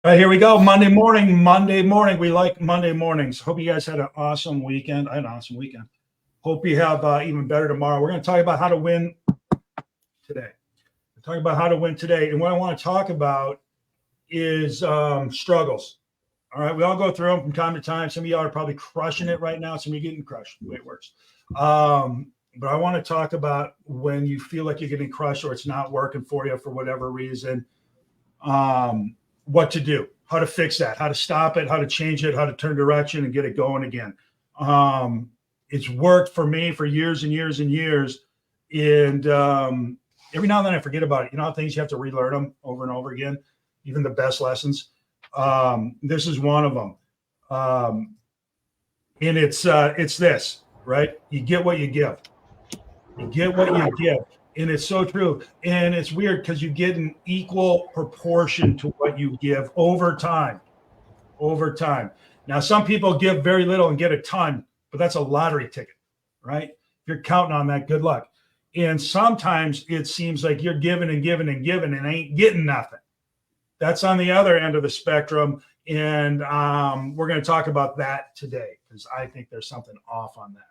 All right, here we go. Monday morning. Monday morning. We like Monday mornings. Hope you guys had an awesome weekend. I had an awesome weekend. Hope you have even better tomorrow. We're going to talk about how to win today. We're talking about how to win today. And what I want to talk about is struggles. All right. We all go through them from time to time. Some of y'all are probably crushing it right now. Some of you getting crushed. The way it works. But I want to talk about when you feel like you're getting crushed or it's not working for you for whatever reason. What to do, how to fix that, how to stop it, how to change it, how to turn direction and get it going again. It's worked for me for years and years and years. And every now and then I forget about it. You know how things you have to relearn them over and over again, even the best lessons. This is one of them. And it's this, right? You get what you give. You get what you give. And it's so true. And it's weird because you get an equal proportion to what you give over time. Over time. Now, some people give very little and get a ton, but that's a lottery ticket, right? If you're counting on that, good luck. And sometimes it seems like you're giving and giving and giving and ain't getting nothing. That's on the other end of the spectrum. And we're going to talk about that today because I think there's something off on that.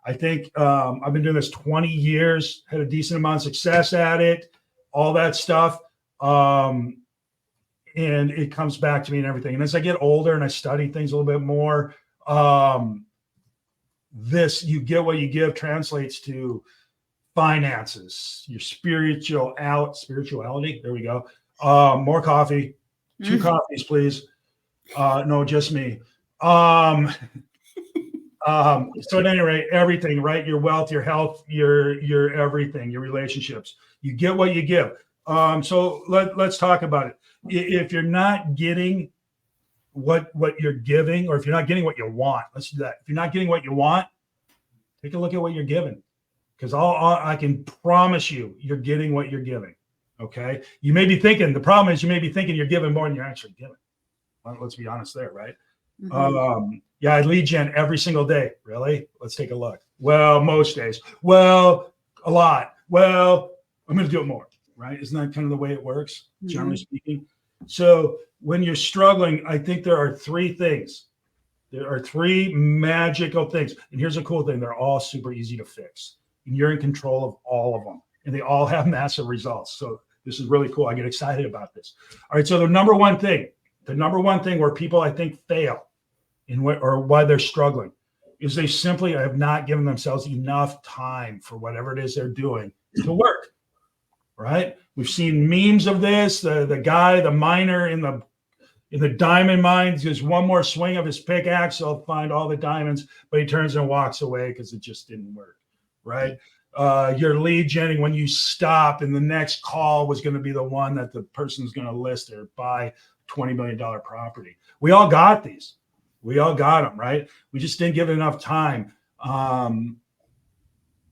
I think I've been doing this 20 years, had a decent amount of success at it, all that stuff. And it comes back to me and everything. And as I get older and I study things a little bit more, this you get what you give translates to finances, your spirituality. There we go. More coffee, 2 coffees, please. No, just me. So at any rate, everything, right? Your wealth, your health, your everything, your relationships. You get what you give. So let's talk about it. If you're not getting what you're giving, or if you're not getting what you want, let's do that. If you're not getting what you want, take a look at what you're giving, because I can promise you're getting what you're giving. Okay. You may be thinking, the problem is you may be thinking you're giving more than you're actually giving. Well, let's be honest there, right? Mm-hmm. Yeah, I lead gen every single day. Really? Let's take a look. Well, most days. Well, a lot. Well, I'm going to do it more, right? Isn't that kind of the way it works, generally speaking? So when you're struggling, I think there are 3 things. There are 3 magical things. And here's a cool thing. They're all super easy to fix. And you're in control of all of them. And they all have massive results. So this is really cool. I get excited about this. All right. So the number one thing where people, I think, fail or why they're struggling is they simply have not given themselves enough time for whatever it is they're doing to work. Right? We've seen memes of this. The guy, the miner in the diamond mine, just one more swing of his pickaxe, he'll find all the diamonds, but he turns and walks away because it just didn't work. Right? Your lead genning, when you stop and the next call was going to be the one that the person's going to list or buy $20 million property. We all got these. We all got them, right? We just didn't give it enough time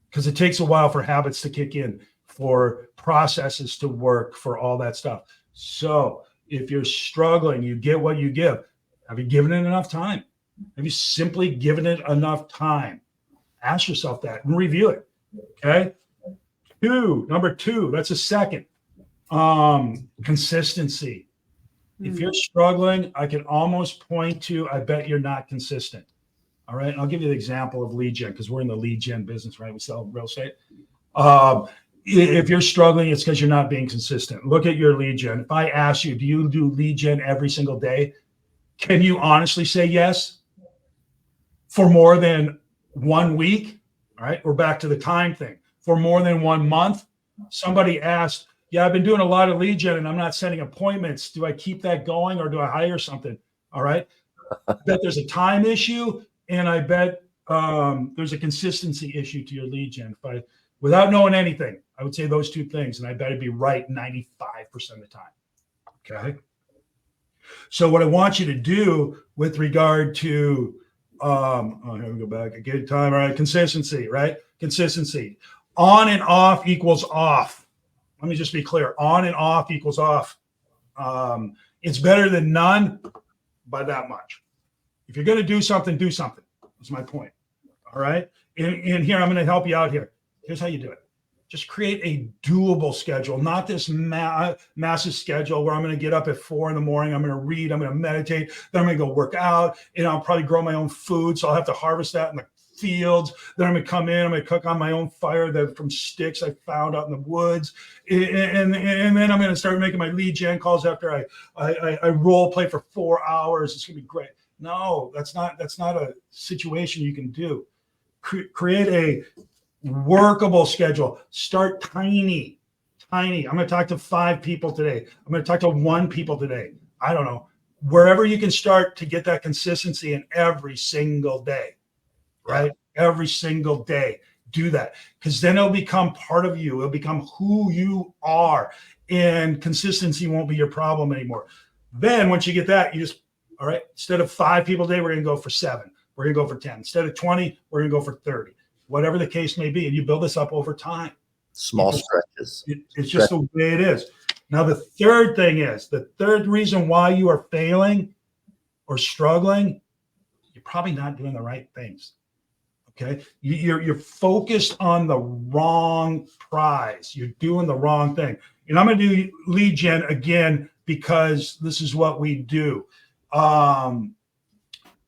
because it takes a while for habits to kick in, for processes to work, for all that stuff. So if you're struggling, you get what you give. Have you given it enough time? Have you simply given it enough time? Ask yourself that and review it. Okay. Number 2, that's a second. Consistency. If you're struggling, I can almost point to, I bet you're not consistent. All right. And I'll give you the example of lead gen because we're in the lead gen business, right? We sell real estate. If you're struggling, it's because you're not being consistent. Look at your lead gen. If I ask you, do you do lead gen every single day? Can you honestly say yes? For more than 1 week? All right. We're back to the time thing. For more than 1 month? Somebody asked, yeah, I've been doing a lot of lead gen and I'm not setting appointments. Do I keep that going or do I hire something? All right. I bet there's a time issue and I bet there's a consistency issue to your lead gen. But without knowing anything, I would say those 2 things. And I bet it'd be right 95% of the time. Okay. So what I want you to do with regard to, here we go back. A good time. All right. Consistency, right? Consistency. On and off equals off. Let me just be clear. On and off equals off. It's better than none by that much. If you're going to do something, do something. That's my point. All right. And here, I'm going to help you out here. Here's how you do it. Just create a doable schedule, not this massive schedule where I'm going to get up at 4 a.m. I'm going to read, I'm going to meditate, then I'm going to go work out, and I'll probably grow my own food. So I'll have to harvest that in the fields. Then I'm going to come in, I'm going to cook on my own fire that from sticks I found out in the woods. And then I'm going to start making my lead gen calls after I role play for 4 hours. It's going to be great. No, that's not a situation you can do. Create a workable schedule. Start tiny. I'm going to talk to 5 people today. I'm going to talk to 1 people today. I don't know. Wherever you can start to get that consistency in every single day, right? Every single day. Do that, because then it'll become part of you. It'll become who you are, and consistency won't be your problem anymore. Then once you get that, you just, all right, instead of 5 people a day, we're going to go for 7. We're going to go for 10. Instead of 20, we're going to go for 30. Whatever the case may be, and you build this up over time. Small stretches. It's just the way it is. Now, the third thing is, the third reason why you are failing or struggling, you're probably not doing the right things. Okay, you're focused on the wrong prize. You're doing the wrong thing. And I'm going to do lead gen again because this is what we do.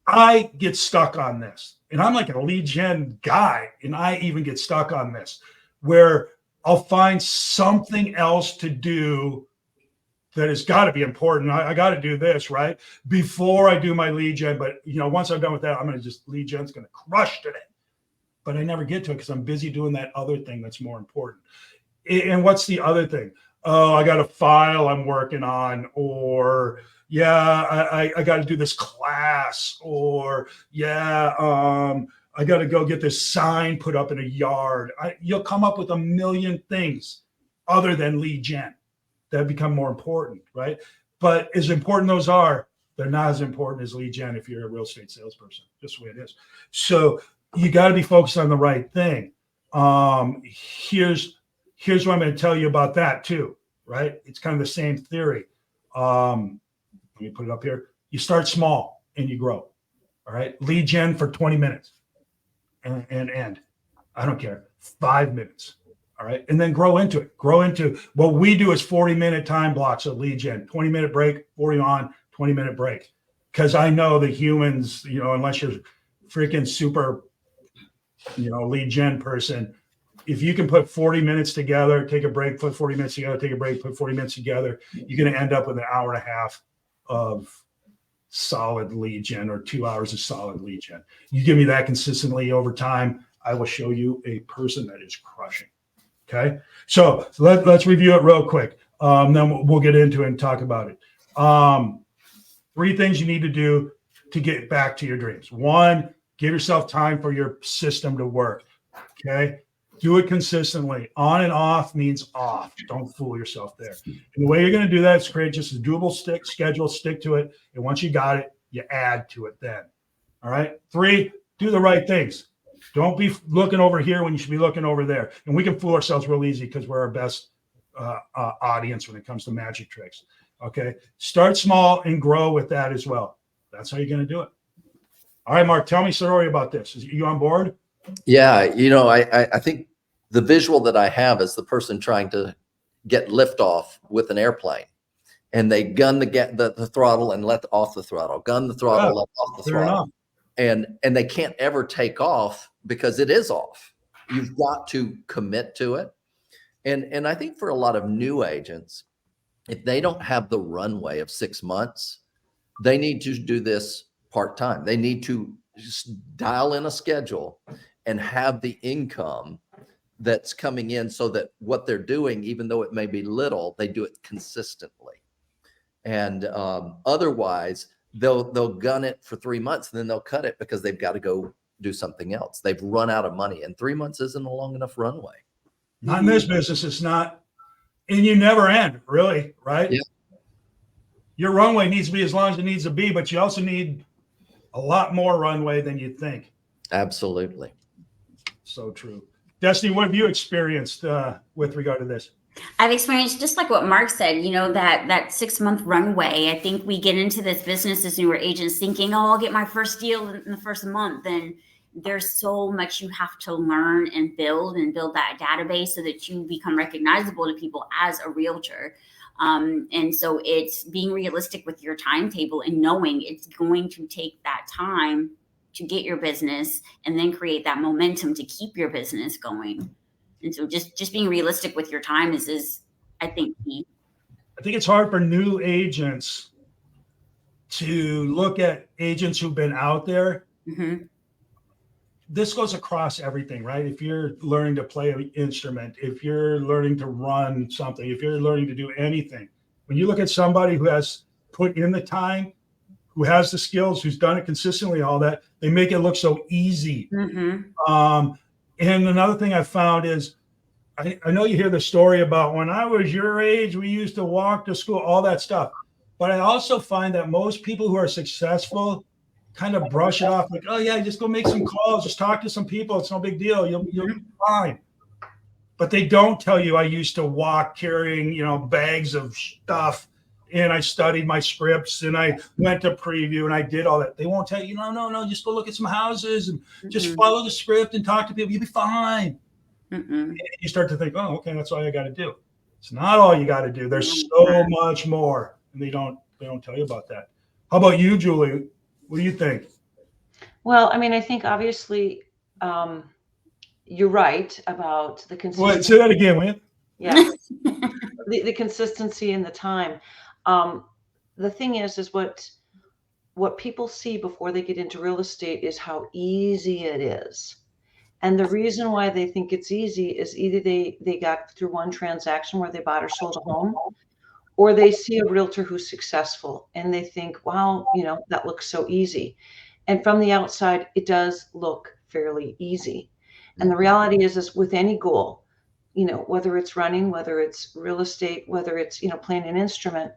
I get stuck on this, and I'm like a lead gen guy, and I even get stuck on this where I'll find something else to do that has got to be important. I got to do this right before I do my lead gen. But once I'm done with that, I'm going to just lead gen's going to crush today. But I never get to it because I'm busy doing that other thing that's more important. And what's the other thing? Oh, I got a file I'm working on, or I got to do this class, or I got to go get this sign put up in a yard. You'll come up with a million things other than lead gen that become more important, right? But as important those are, they're not as important as lead gen if you're a real estate salesperson. Just the way it is. So you got to be focused on the right thing. Here's what I'm going to tell you about that too, right? It's kind of the same theory. Let me put it up here. You start small and you grow. All right. Lead gen for 20 minutes and end. I don't care. 5 minutes. All right. And then grow into it. What we do is 40-minute time blocks of lead gen, 20-minute break, 40 on, 20-minute break. Because I know the humans, unless you're freaking super lead gen person, if you can put 40 minutes together, take a break, put 40 minutes together, take a break, put 40 minutes together, you're going to end up with an hour and a half of solid lead gen, or 2 hours of solid lead gen. You give me that consistently over time, I will show you a person that is crushing. Okay. So let's review it real quick. Then we'll get into it and talk about it. 3 things you need to do to get back to your dreams. 1, give yourself time for your system to work. Okay. Do it consistently. On and off means off. Don't fool yourself there. And the way you're going to do that is create just a doable schedule, stick to it. And once you got it, you add to it then. All right. 3, do the right things. Don't be looking over here when you should be looking over there. And we can fool ourselves real easy because we're our best audience when it comes to magic tricks. Okay. Start small and grow with that as well. That's how you're going to do it. All right, Mark, tell me, story about this. Are you on board? Yeah. I think the visual that I have is the person trying to get liftoff with an airplane, and they gun the throttle and let off the throttle, gun the throttle, let off the throttle. And they can't ever take off because it is off. You've got to commit to it. And I think for a lot of new agents, if they don't have the runway of 6 months, they need to do this part-time. They need to just dial in a schedule and have the income that's coming in so that what they're doing, even though it may be little, they do it consistently. And otherwise, they'll gun it for 3 months and then they'll cut it because they've got to go do something else. They've run out of money, and 3 months isn't a long enough runway. Not in this business. It's not. And you never end, really, right? Yeah. Your runway needs to be as long as it needs to be, but you also need a lot more runway than you think. Absolutely. So true. Destiny, what have you experienced with regard to this? I've experienced just like what Mark said, that 6-month runway. I think we get into this business as newer agents thinking, oh, I'll get my first deal in the first month. And there's so much you have to learn and build that database so that you become recognizable to people as a realtor. And so it's being realistic with your timetable and knowing it's going to take that time to get your business and then create that momentum to keep your business going. And so just being realistic with your time is I think key. I think it's hard for new agents to look at agents who've been out there. Mm-hmm. This goes across everything, right? If you're learning to play an instrument, if you're learning to run something, if you're learning to do anything, when you look at somebody who has put in the time, who has the skills, who's done it consistently, all that, they make it look so easy. Mm-hmm. And another thing I found is, I know you hear the story about when I was your age, we used to walk to school, all that stuff. But I also find that most people who are successful kind of brush it off like, oh yeah, just go make some calls, just talk to some people. It's no big deal. You'll be fine. But they don't tell you I used to walk carrying, bags of stuff, and I studied my scripts and I went to preview and I did all that. They won't tell you, no, just go look at some houses and just follow the script and talk to people. You'll be fine. And you start to think, oh, okay, that's all I got to do. It's not all you got to do. There's so much more, and they don't tell you about that. How about you, Julie? What do you think? Well, I mean, I think obviously you're right about the consistency. Wait, say that again, will you? Yeah, the consistency and the time. The thing is what people see before they get into real estate is how easy it is. And the reason why they think it's easy is either they got through one transaction where they bought or sold a home, or they see a realtor who's successful and they think, wow, that looks so easy. And from the outside, it does look fairly easy. And the reality is with any goal, whether it's running, whether it's real estate, whether it's, playing an instrument,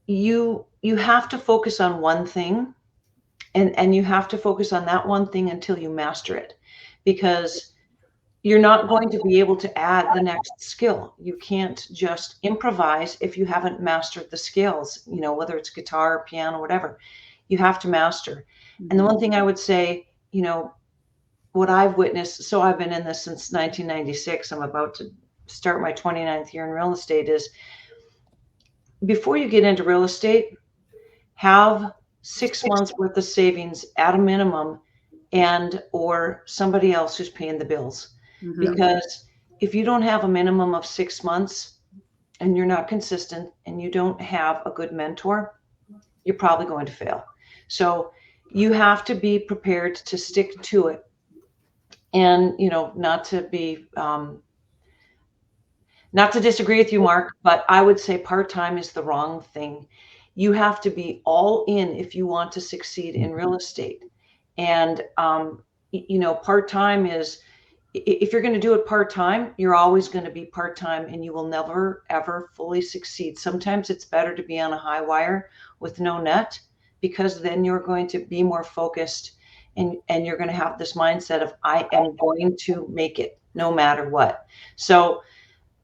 you have to focus on one thing and you have to focus on that one thing until you master it, because you're not going to be able to add the next skill. You can't just improvise if you haven't mastered the skills, whether it's guitar, piano, whatever. You have to master. And the one thing I would say, what I've witnessed, so I've been in this since 1996. I'm about to start my 29th year in real estate, is before you get into real estate, have 6 months worth of savings at a minimum, and or somebody else who's paying the bills. Because if you don't have a minimum of 6 months and you're not consistent and you don't have a good mentor, you're probably going to fail. So you have to be prepared to stick to it. And, not to be, not to disagree with you, Mark, but I would say part-time is the wrong thing. You have to be all in if you want to succeed in real estate. And, part-time is, if you're going to do it part-time, you're always going to be part-time and you will never, ever fully succeed. Sometimes it's better to be on a high wire with no net, because then you're going to be more focused and you're going to have this mindset of, I am going to make it no matter what. So,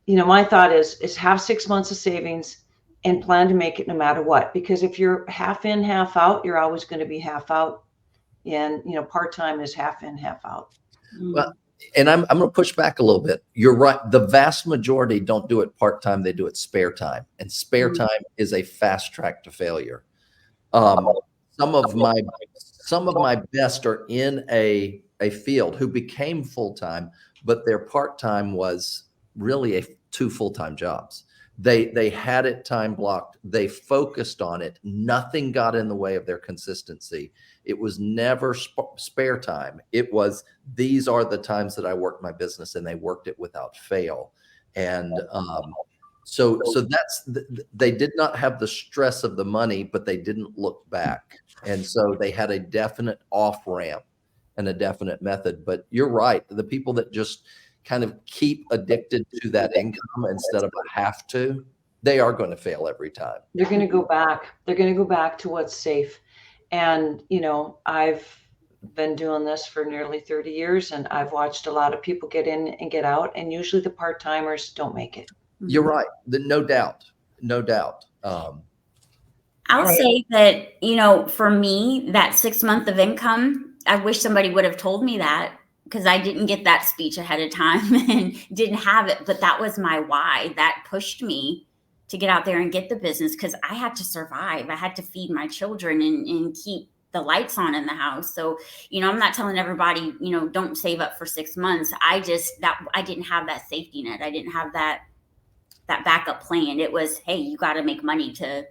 my thought is have 6 months of savings and plan to make it no matter what, because if you're half in, half out, you're always going to be half out. And, part-time is half in, half out. Well, and I'm going to push back a little bit. You're right. The vast majority don't do it part-time. They do it spare time, and spare time is a fast track to failure. Some of my best are in a field who became full-time, but their part-time was really 2 full-time jobs. They had it time blocked. They focused on it. Nothing got in the way of their consistency. It was never spare time. It was, these are the times that I work my business, and they worked it without fail. And so that's, they did not have the stress of the money, but they didn't look back. And so they had a definite off ramp and a definite method. But you're right. The people that just kind of keep addicted to that income instead of a have to, they are going to fail every time. They're going to go back. They're going to go back to what's safe. And, I've been doing this for nearly 30 years, and I've watched a lot of people get in and get out, and usually the part-timers don't make it. You're right. No doubt. I'll say that, for me, that 6 month of income I wish somebody would have told me that, because I didn't get that speech ahead of time and didn't have it. But that was my why. That pushed me to get out there and get the business, because I had to survive. I had to feed my children and keep the lights on in the house. So, I'm not telling everybody, don't save up for 6 months. I didn't have that safety net. I didn't have that backup plan. It was, hey, you got to make money to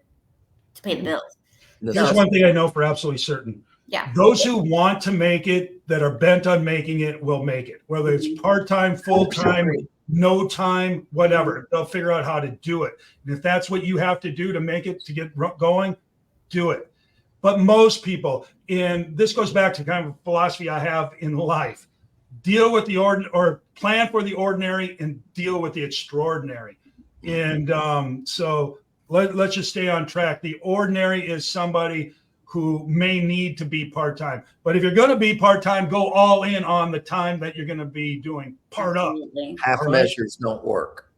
pay the bills. Here's one thing I know for absolutely certain. Yeah. Those who want to make it, that are bent on making it, will make it. Whether it's part-time, full-time, no time, whatever. They'll figure out how to do it. And if that's what you have to do to make it, to get going, do it. But most people, and this goes back to kind of a philosophy I have in life, deal with the or plan for the ordinary and deal with the extraordinary. And so let's just stay on track. The ordinary is somebody who may need to be part-time. But if you're going to be part-time, go all in on the time that you're going to be doing part up. Half measures don't work.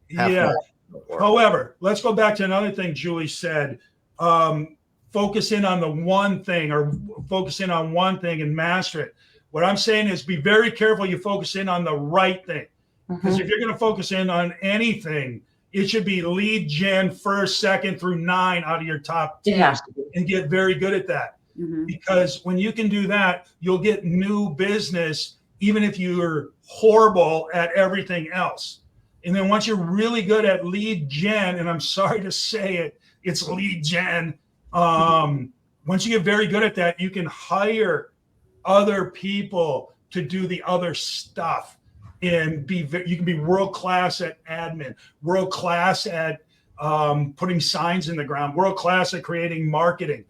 However, let's go back to another thing Julie said. Focus in on the one thing, or focus in on one thing and master it. What I'm saying is be very careful you focus in on the right thing. Because if you're going to focus in on anything, it should be lead gen first, second through 9 out of your top 10, and get very good at that. Because when you can do that, you'll get new business, even if you're horrible at everything else. And then once you're really good at lead gen, and I'm sorry to say it, it's lead gen. Once you get very good at that, you can hire other people to do the other stuff. And you can be world-class at admin, world-class at putting signs in the ground, world-class at creating marketing.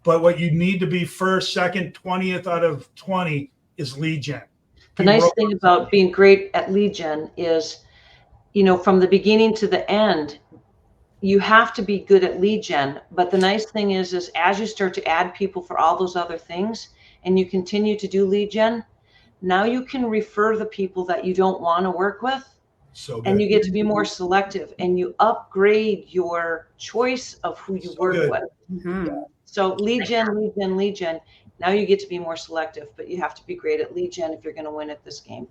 But what you need to be first, second, 20th out of 20 is lead gen. The nice thing about being great at lead gen is, from the beginning to the end, you have to be good at lead gen. But the nice thing is as you start to add people for all those other things and you continue to do lead gen, now you can refer the people that you don't want to work with. And you get to be more selective, and you upgrade your choice of who you work with. So lead gen, lead gen, lead gen. Now you get to be more selective, but you have to be great at lead gen if you're going to win at this game.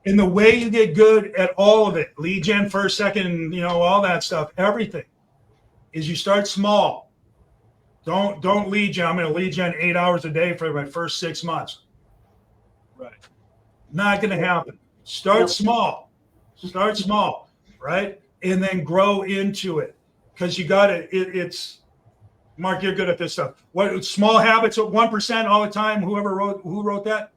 And the way you get good at all of it, lead gen first, second, all that stuff, everything, is you start small. Don't lead gen. I'm going to lead gen 8 hours a day for my first 6 months. Right. Not going to happen. Start small, right? And then grow into it, because you got it. It's Mark, you're good at this stuff. What small habits at 1% all the time? Who wrote that?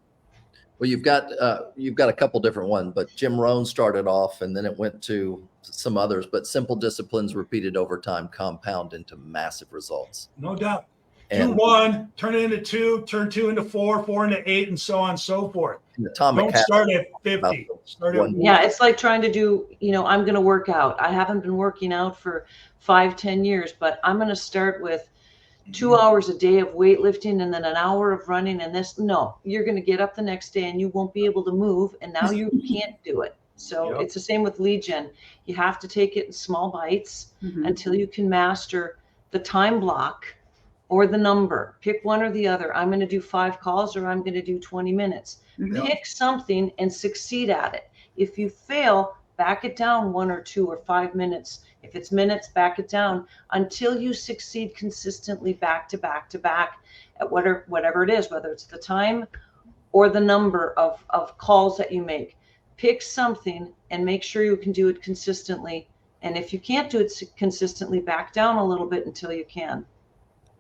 Well, you've got a couple different ones, but Jim Rohn started off, and then it went to some others. But simple disciplines repeated over time compound into massive results. No doubt. Do 1, turn it into 2, turn 2 into 4, 4 into 8, and so on and so forth. Don't start at 50. Start at 1. Yeah, it's like trying to do, I'm going to work out. I haven't been working out for 5-10 years, but I'm going to start with 2 hours a day of weightlifting and then an hour of running and this. No, you're going to get up the next day and you won't be able to move, and now you can't do it. So It's the same with lead gen. You have to take it in small bites until you can master the time block or the number. Pick one or the other. I'm going to do 5 calls, or I'm going to do 20 minutes. Pick something and succeed at it. If you fail, back it down 1 or 2 or 5 minutes. If it's minutes, back it down until you succeed consistently back to back to back at whatever it is, whether it's the time or the number of calls that you make. Pick something and make sure you can do it consistently. And if you can't do it consistently, back down a little bit until you can.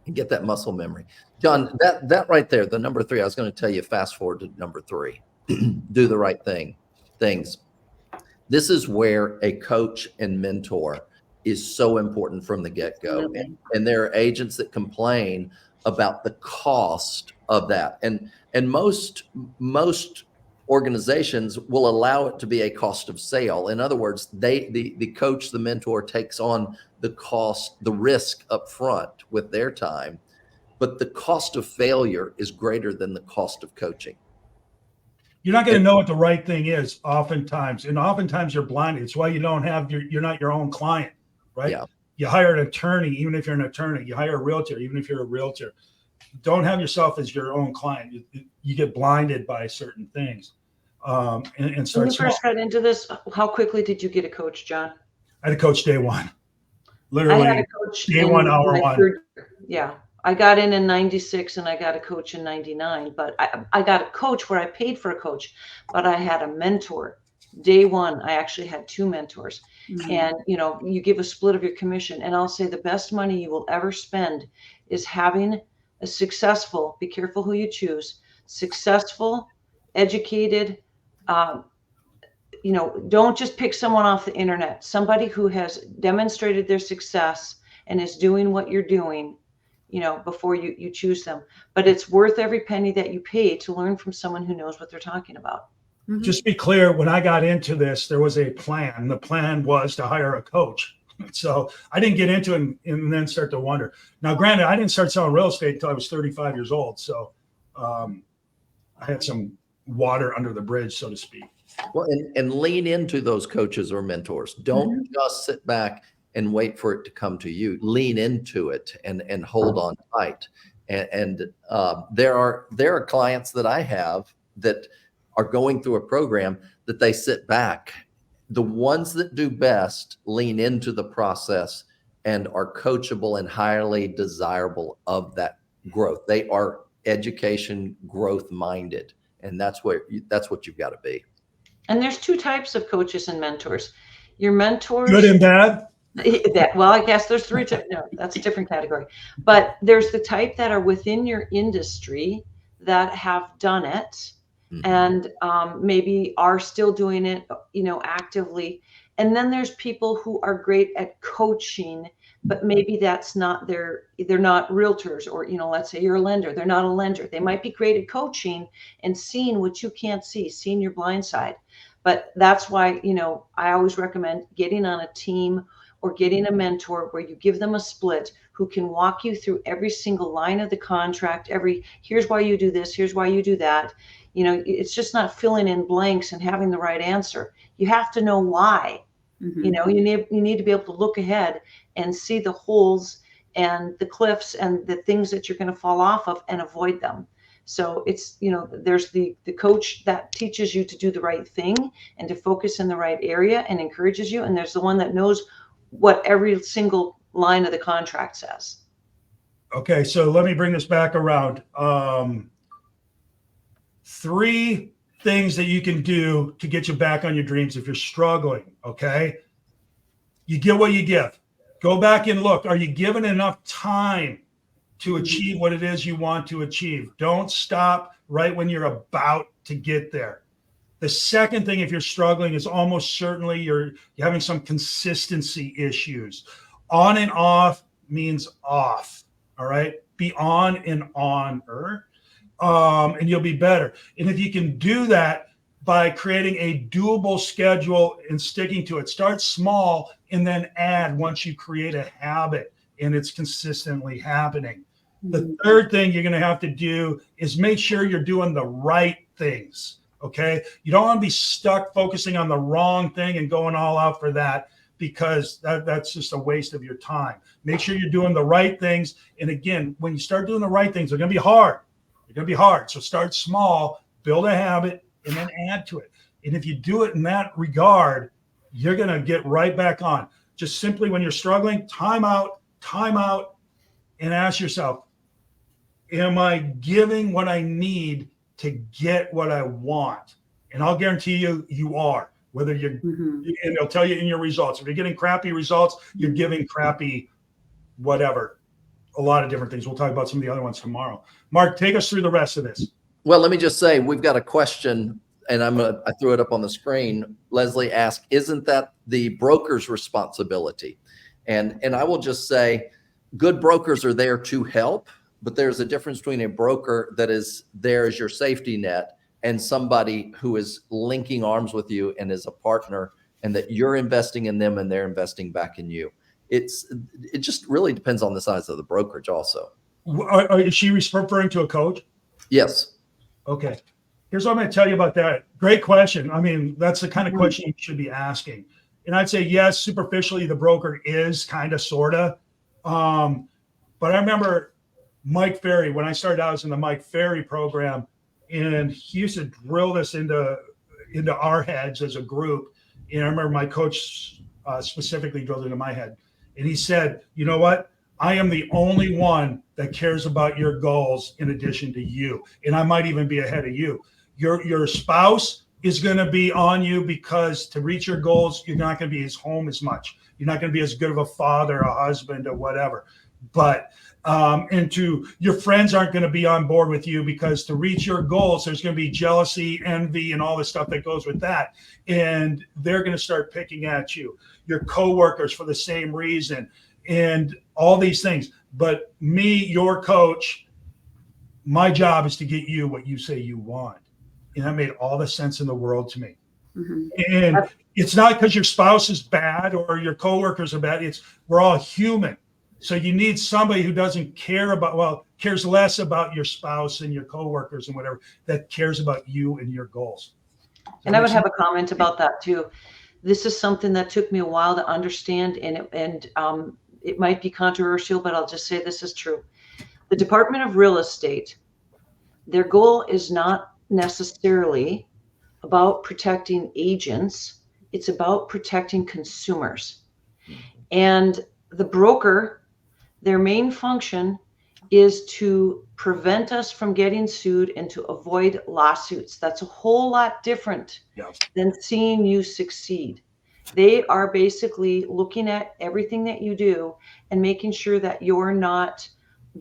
And get that muscle memory. John, that right there, the number 3, I was going to tell you, fast forward to number 3, do the right things. This is where a coach and mentor is so important from the get-go. And there are agents that complain about the cost of that. And most organizations will allow it to be a cost of sale. In other words, the coach, the mentor takes on the cost, the risk up front with their time, but the cost of failure is greater than the cost of coaching. You're not going to know what the right thing is oftentimes. And oftentimes you're blinded. It's why you don't have you're not your own client, right? Yeah. You hire an attorney, even if you're an attorney. You hire a realtor, even if you're a realtor. don't have yourself as your own client. You get blinded by certain things. And When start you small. first got into this, how quickly did you get a coach, John? I had a coach day one. I Literally had a coach day in one, hour my one. third year. Yeah. I got in 96 and I got a coach in 99, but I got a coach where I paid for a coach, but I had a mentor. Day one, I actually had 2 mentors. And, you know, you give a split of your commission. And I'll say the best money you will ever spend is having a successful, be careful who you choose, successful, educated, you know, don't just pick someone off the internet, somebody who has demonstrated their success and is doing what you're doing, you know, before you choose them. But it's worth every penny that you pay to learn from someone who knows what they're talking about. Just to be clear, when I got into this, there was a plan. The plan was to hire a coach. So I didn't get into it and then start to wonder. Now, granted, I didn't start selling real estate until I was 35 years old. So I had some water under the bridge, so to speak. Well, and lean into those coaches or mentors. Don't just sit back and wait for it to come to you. Lean into it and hold on tight. And there are clients that I have that are going through a program that they sit back. The ones that do best lean into the process and are coachable and highly desirable of that growth. They are education growth minded, and that's what you've got to be. And there's 2 types of coaches and mentors. Your mentors, Good and bad. well, I guess there's 3 types. No, that's a different category. But there's the type that are within your industry that have done it and maybe are still doing it, you know, actively. And then there's people who are great at coaching, but maybe that's not they're not realtors, or, you know, let's say you're a lender. They're not a lender. They might be great at coaching and seeing what you can't see, seeing your blind side. But that's why, you know, I always recommend getting on a team or getting a mentor where you give them a split who can walk you through every single line of the contract, here's why you do this, here's why you do that. You know, it's just not filling in blanks and having the right answer. You have to know why. You know, you need to be able to look ahead and see the holes and the cliffs and the things that you're going to fall off of and avoid them. So it's, you know, there's the coach that teaches you to do the right thing and to focus in the right area and encourages you. And there's the one that knows what every single line of the contract says. Okay, so let me bring this back around. 3 things that you can do to get you back on your dreams if you're struggling. Okay, you get what you give. Go back and look. Are you given enough time to achieve what it is you want to achieve? Don't stop right when you're about to get there. The second thing, if you're struggling, is almost certainly you're having some consistency issues. On and off means off. All right, be on and on-er. And you'll be better. And if you can do that by creating a doable schedule and sticking to it, start small and then add once you create a habit and it's consistently happening. The third thing you're going to have to do is make sure you're doing the right things. Okay. You don't want to be stuck focusing on the wrong thing and going all out for that, because that's just a waste of your time. Make sure you're doing the right things. And again, when you start doing the right things, they're going to be hard. They're going to be hard. So start small, build a habit, and then add to it. And if you do it in that regard, you're going to get right back on. Just simply when you're struggling, time out, and ask yourself, am I giving what I need to get what I want? And I'll guarantee you, you are. Whether you're, and they'll tell you in your results. If you're getting crappy results, you're giving crappy whatever. A lot of different things. We'll talk about some of the other ones tomorrow. Mark, take us through the rest of this. Well, let me just say, we've got a question, and I threw it up on the screen. Leslie asked, isn't that the broker's responsibility? And I will just say, good brokers are there to help, but there's a difference between a broker that is there as your safety net and somebody who is linking arms with you and is a partner, and that you're investing in them and they're investing back in you. It just really depends on the size of the brokerage also. Is she referring to a coach? Yes. Okay. Here's what I'm going to tell you about that. Great question. I mean, that's the kind of question you should be asking. And I'd say, yes, superficially, the broker is kind of, sort of. But I remember Mike Ferry, when I started out, I was in the Mike Ferry program, and he used to drill this into our heads as a group. And I remember my coach specifically drilled it into my head. And he said, you know what? I am the only one that cares about your goals in addition to you. And I might even be ahead of you. Your spouse is going to be on you because to reach your goals, you're not going to be as home as much. You're not going to be as good of a father, a husband, or whatever. But your friends aren't going to be on board with you because to reach your goals, there's going to be jealousy, envy, and all the stuff that goes with that. And they're going to start picking at you. Your coworkers for the same reason, and all these things. But me, your coach, my job is to get you what you say you want. And that made all the sense in the world to me. Mhm. And it's not because your spouse is bad or your coworkers are bad. We're all human. So you need somebody who doesn't cares less about your spouse and your coworkers and whatever, that cares about you and your goals. And I would have a comment about that too. This is something that took me a while to understand, and it might be controversial, but I'll just say this is true. The Department of Real Estate, their goal is not necessarily about protecting agents. It's about protecting consumers. And the broker, their main function is to prevent us from getting sued and to avoid lawsuits. That's a whole lot different than seeing you succeed. They are basically looking at everything that you do and making sure that you're not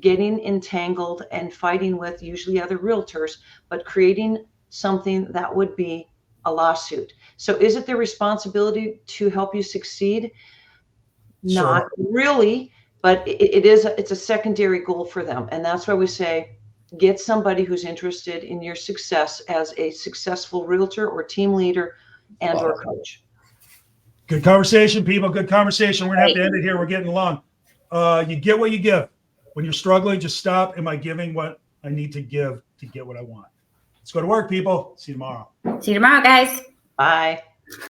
getting entangled and fighting with usually other realtors, but creating something that would be a lawsuit. So is it their responsibility to help you succeed? Not really, but it's a secondary goal for them. And that's why we say, get somebody who's interested in your success as a successful realtor or team leader and or coach. Good conversation, people. Good conversation. We're going to have to end it here. We're getting along. You get what you give. When you're struggling, just stop. Am I giving what I need to give to get what I want? Let's go to work, people. See you tomorrow. See you tomorrow, guys. Bye.